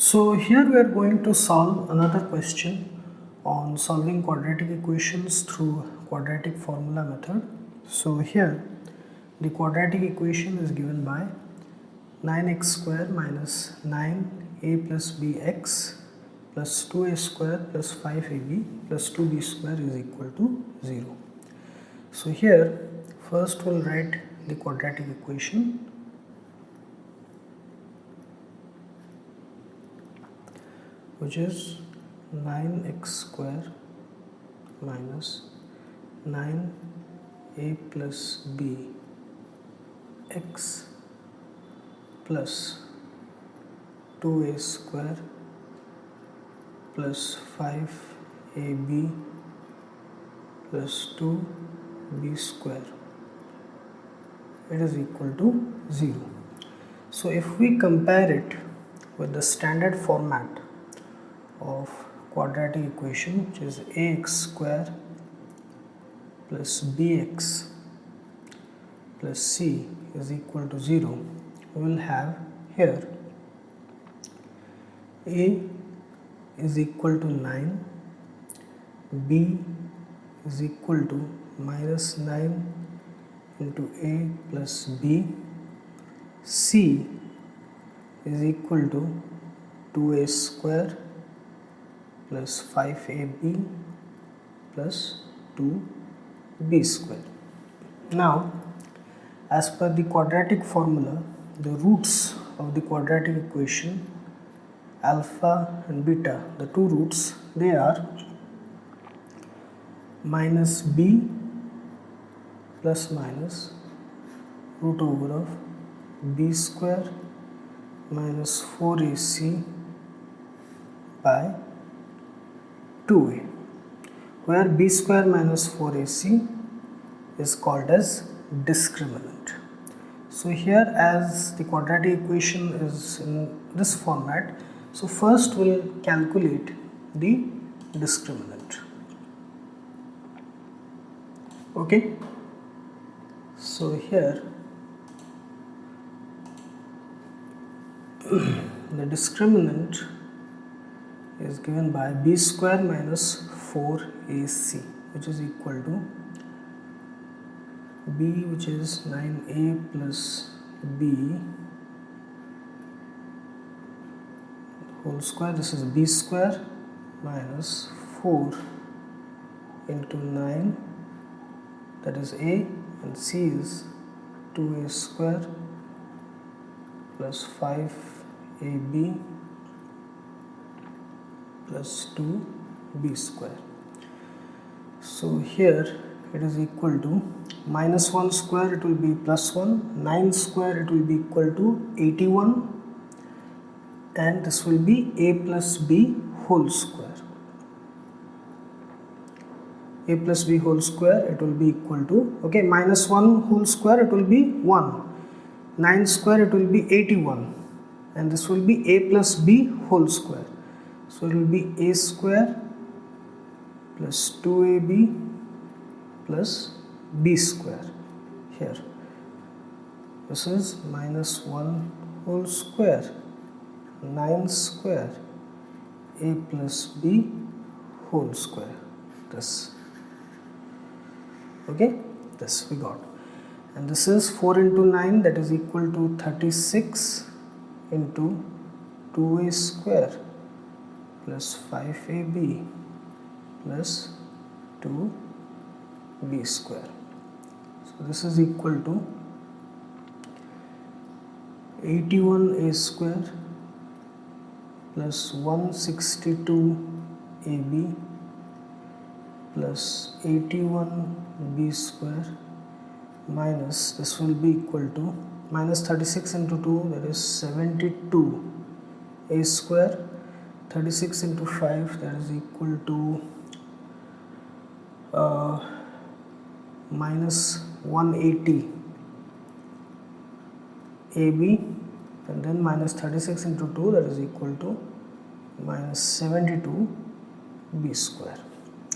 So here we are going to solve another question on solving quadratic equations through quadratic formula method. So here the quadratic equation is given by 9x square minus 9a plus bx plus 2a square plus 5ab plus 2b square is equal to 0. So here first we'll write the quadratic equation, which is 9x square minus 9a plus b x plus 2a square plus 5ab plus 2b square, it is equal to 0. So if we compare it with the standard format of quadratic equation, which is ax square plus bx plus c is equal to 0, we will have here a is equal to 9, b is equal to minus 9 into a plus b, c is equal to 2a square plus 5ab plus 2b square. Now, as per the quadratic formula, the roots of the quadratic equation, alpha and beta, the two roots, they are minus b plus minus root over of b square minus 4ac by 2a, where b square minus 4ac is called as discriminant. So here, as the quadratic equation is in this format, so first we'll calculate the discriminant. Okay, so here the discriminant is given by b square minus 4ac, which is equal to b, which is 9a plus b whole square, this is b square minus 4 into 9, that is a, and c is 2a square plus 5ab plus 2b square. So here it is equal to minus 1 square, it will be plus 1, 9 square, it will be equal to 81, and this will be a plus b whole square. A plus b whole square, it will be equal to, okay, minus 1 whole square, it will be 1, 9 square, it will be 81, and this will be a plus b whole square. So it will be a square plus 2ab plus b square. Here this is minus 1 whole square, 9 square, a plus b whole square, this. Okay, this we got, and this is 4 into 9, that is equal to 36 into 2a square plus 5ab plus 2b square. So this is equal to 81a square plus 162ab plus 81b square minus, this will be equal to minus 36 into 2, that is 72a square, 36 into 5, that is equal to minus 180 AB, and then minus 36 into 2, that is equal to minus 72 B square.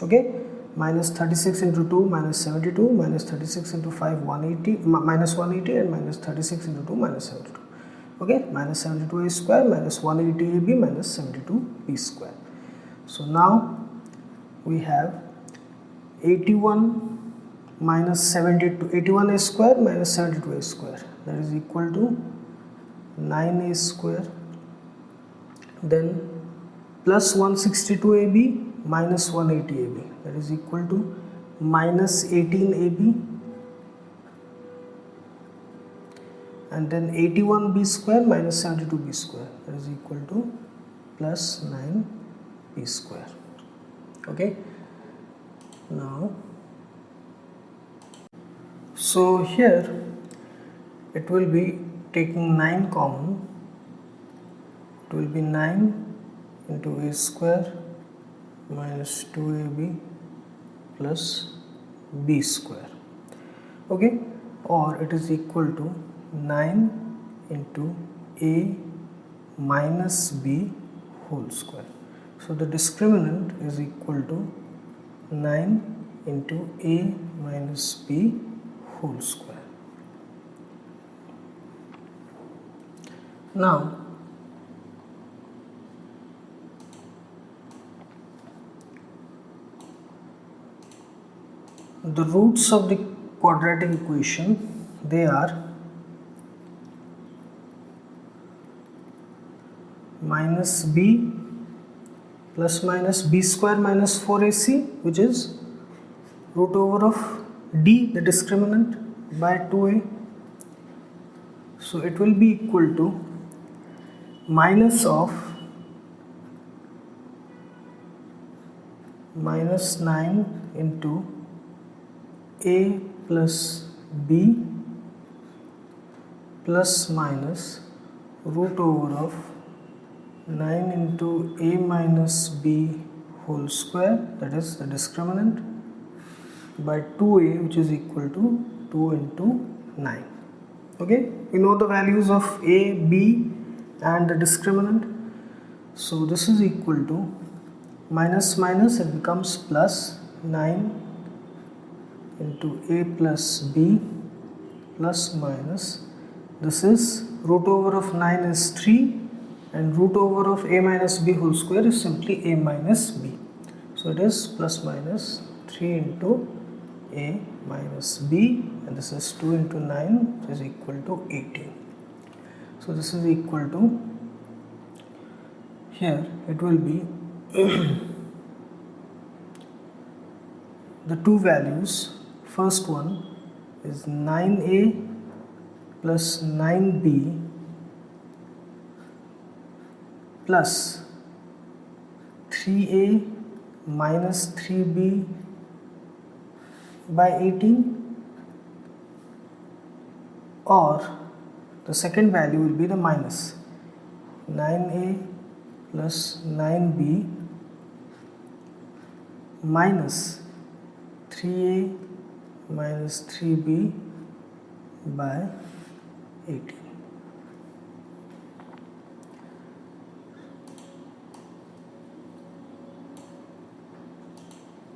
Okay, minus 36 into 2 minus 72, minus 36 into 5 180, minus 180, and minus 36 into 2 minus 72. Okay, minus 72a square minus 180ab minus 72b square. So now we have 81 minus 72, 81a square minus 72a square, that is equal to 9a square, then plus 162ab minus 180ab, that is equal to minus 18ab, and then 81b square minus 72b square, that is equal to plus 9b square. Okay, now so here it will be taking 9 common, it will be 9 into a square minus 2ab plus b square. Okay, or it is equal to 9 into a minus b whole square. So the discriminant is equal to 9 into a minus b whole square. Now the roots of the quadratic equation, they are minus b plus minus b square minus 4ac, which is root over of d, the discriminant, by 2a. So it will be equal to minus of minus 9 into a plus b plus minus root over of 9 into a minus b whole square, that is the discriminant, by 2a, which is equal to 2 into 9. Okay, we know the values of a, b and the discriminant. So this is equal to minus minus, it becomes plus 9 into a plus b plus minus, this is root over of 9 is 3 and root over of a minus b whole square is simply a minus b. So it is plus minus 3 into a minus b, and this is 2 into 9, which is equal to 18. So this is equal to, here it will be the two values. First one is 9a plus 9b plus 3a minus 3b by 18, or the second value will be the minus 9a plus 9b minus 3a minus 3b by 18.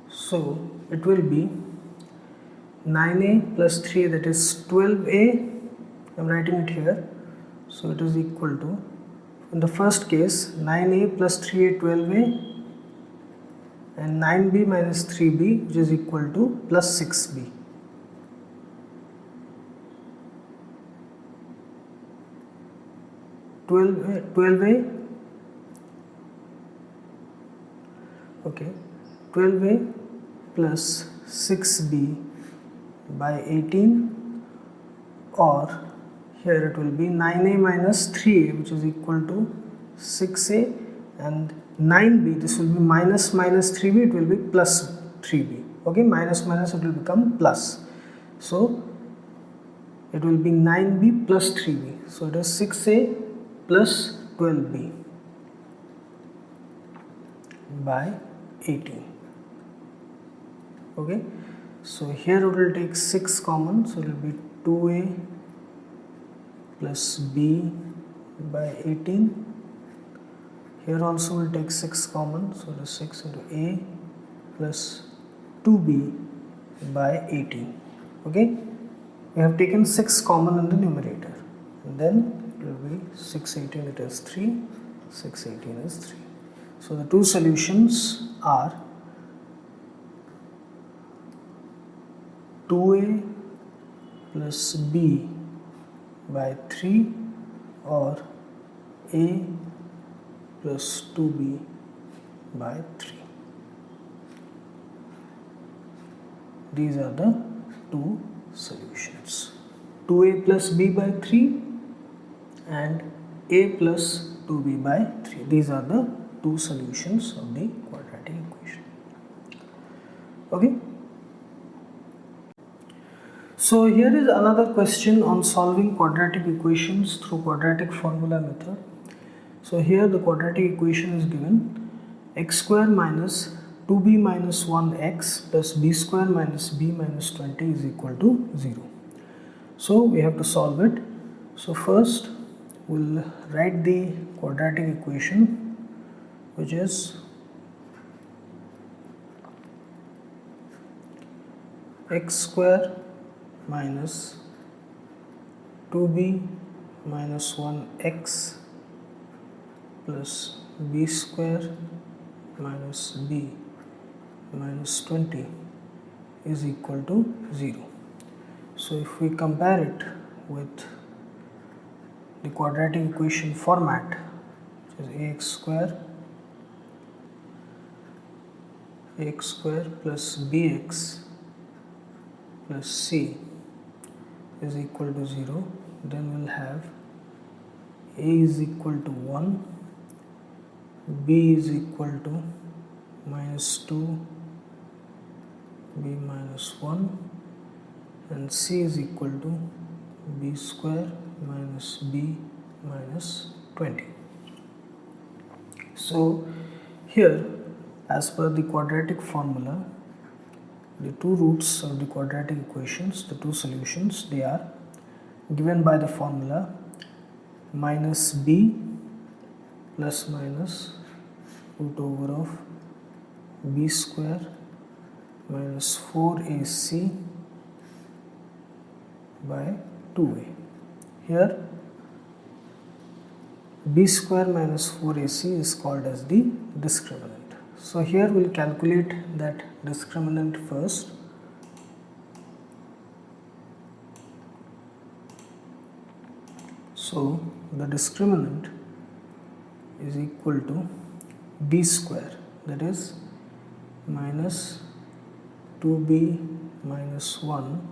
So it will be 9a plus 3, that is 12a, I am writing it here. So it is equal to, in the first case, 9a plus 3a 12a and 9b minus 3b, which is equal to plus 6b. Twelve a, okay, 12a plus 6b by 18, or here it will be 9a minus 3a, which is equal to 6a, and 9b, this will be minus minus 3b, it will be plus 3b. Okay, minus minus, it will become plus. So it will be 9b plus 3b. So it is 6a plus 12b by 18. Okay, so here it will take 6 common, so it will be 2a plus b by 18. Here also will take 6 common, so it is 6 into a plus 2b by 18. Okay, we have taken 6 common in the numerator, and then it will be 618, it is 3, 618 is 3. So the two solutions are 2a plus b by 3 or a plus 2b by 3. These are the two solutions, 2a plus b by 3 and a plus 2b by 3. These are the two solutions of the quadratic equation. Okay. So here is another question on solving quadratic equations through quadratic formula method. So here the quadratic equation is given: x square minus 2b minus 1x plus b square minus b minus 20 is equal to 0. So we have to solve it. So first we'll write the quadratic equation, which is x square minus 2b minus 1x plus b square minus b minus 20 is equal to 0. So if we compare it with the quadratic equation format, which is ax square plus bx plus c is equal to 0, then we'll have a is equal to 1, b is equal to minus 2, b minus 1, and c is equal to b square minus b minus 20. So here, as per the quadratic formula, the two roots of the quadratic equations, the two solutions, they are given by the formula minus b plus minus root over of b square minus 4ac by 2a. Here b square minus 4ac is called as the discriminant. So here we will calculate that discriminant first. So the discriminant is equal to b square, that is minus 2b minus 1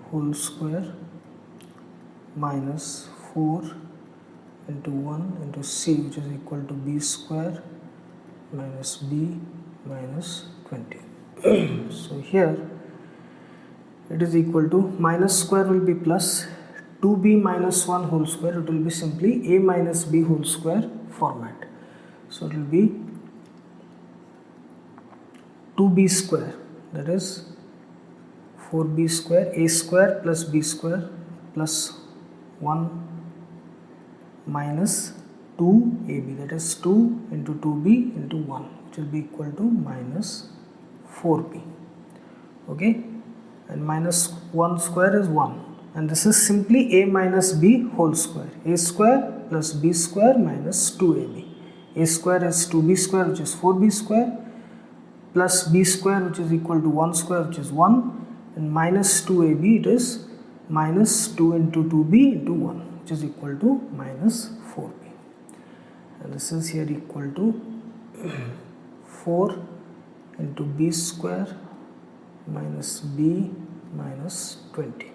whole square minus 4 into 1 into c, which is equal to b square minus b minus 20. So here it is equal to, minus square will be plus, 2b minus 1 whole square, it will be simply a minus b whole square format. So it will be 2b square, that is 4b square, a square plus b square plus 1 minus 2ab, that is 2 into 2b into 1, which will be equal to minus 4b. Okay, and minus 1 square is 1, and this is simply a minus b whole square, a square plus b square minus 2ab. A square is 2b square, which is 4b square, plus b square, which is equal to 1 square, which is 1, and minus 2ab, it is minus 2 into 2b into 1, which is equal to minus 4b. And this is here equal to 4 into b square minus b minus 20.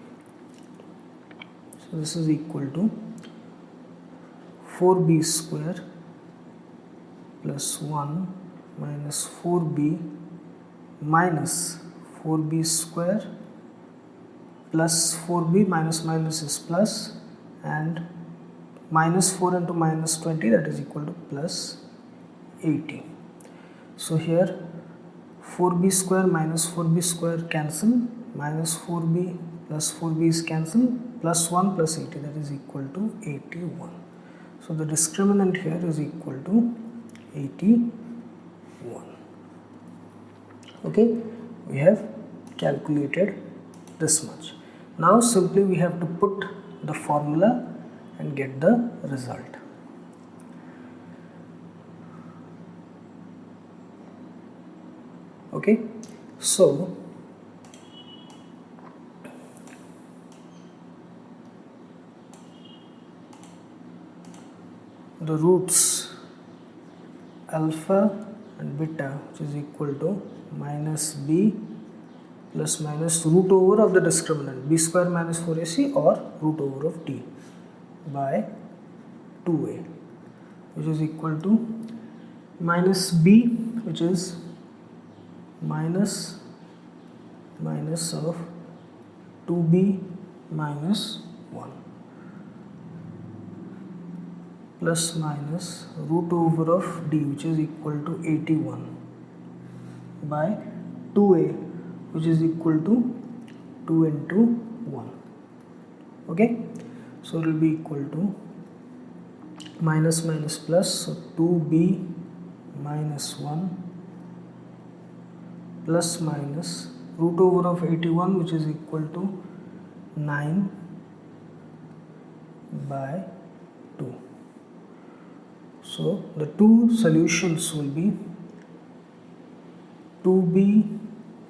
So this is equal to 4b square plus 1 minus 4b minus 4b square plus 4b, minus minus is plus, and minus 4 into minus 20, that is equal to plus 80. So here 4b square minus 4b square cancel, minus 4b plus 4b is cancel, plus 1 plus 80, that is equal to 81. So the discriminant here is equal to 81. Okay, we have calculated this much. Now simply we have to put the formula and get the result. Okay, so the roots alpha and beta, which is equal to minus b plus minus root over of the discriminant b square minus 4ac or root over of t by 2a, which is equal to minus b, which is minus of 2b minus 1 plus minus root over of d, which is equal to 81 by 2a, which is equal to 2 into 1. Okay, so it will be equal to minus minus plus, so 2b minus 1 plus minus root over of 81, which is equal to 9 by 2. So the two solutions will be 2b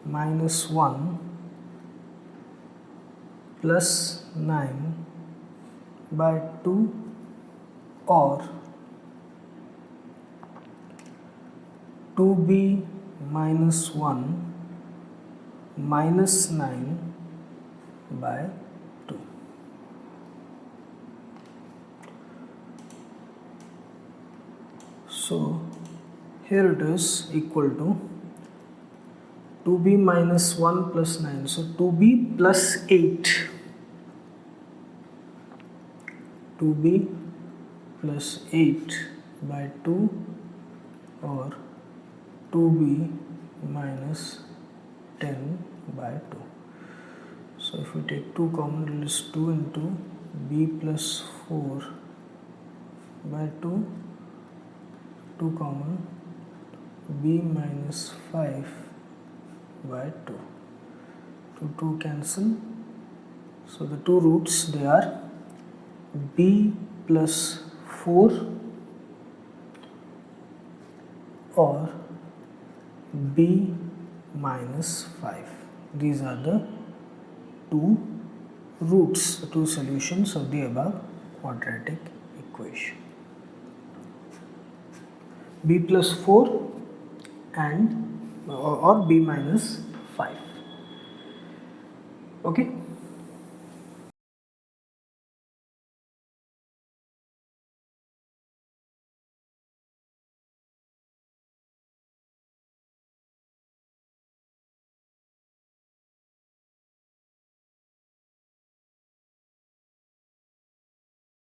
minus 1 plus 9 by 2 or 2b minus 1 minus 9 by 2. So here it is equal to 2b minus 1 plus 9, so 2b plus 8, 2b plus 8 by 2 or 2b minus 10 by 2. So if we take 2 common, it is 2 into b plus 4 by 2, 2 common, b minus 5 by 2. 2 cancel, so the two roots, they are b plus 4 or b minus 5. These are the two roots, the two solutions of the above quadratic equation. B plus 4 and or b minus 5. Okay.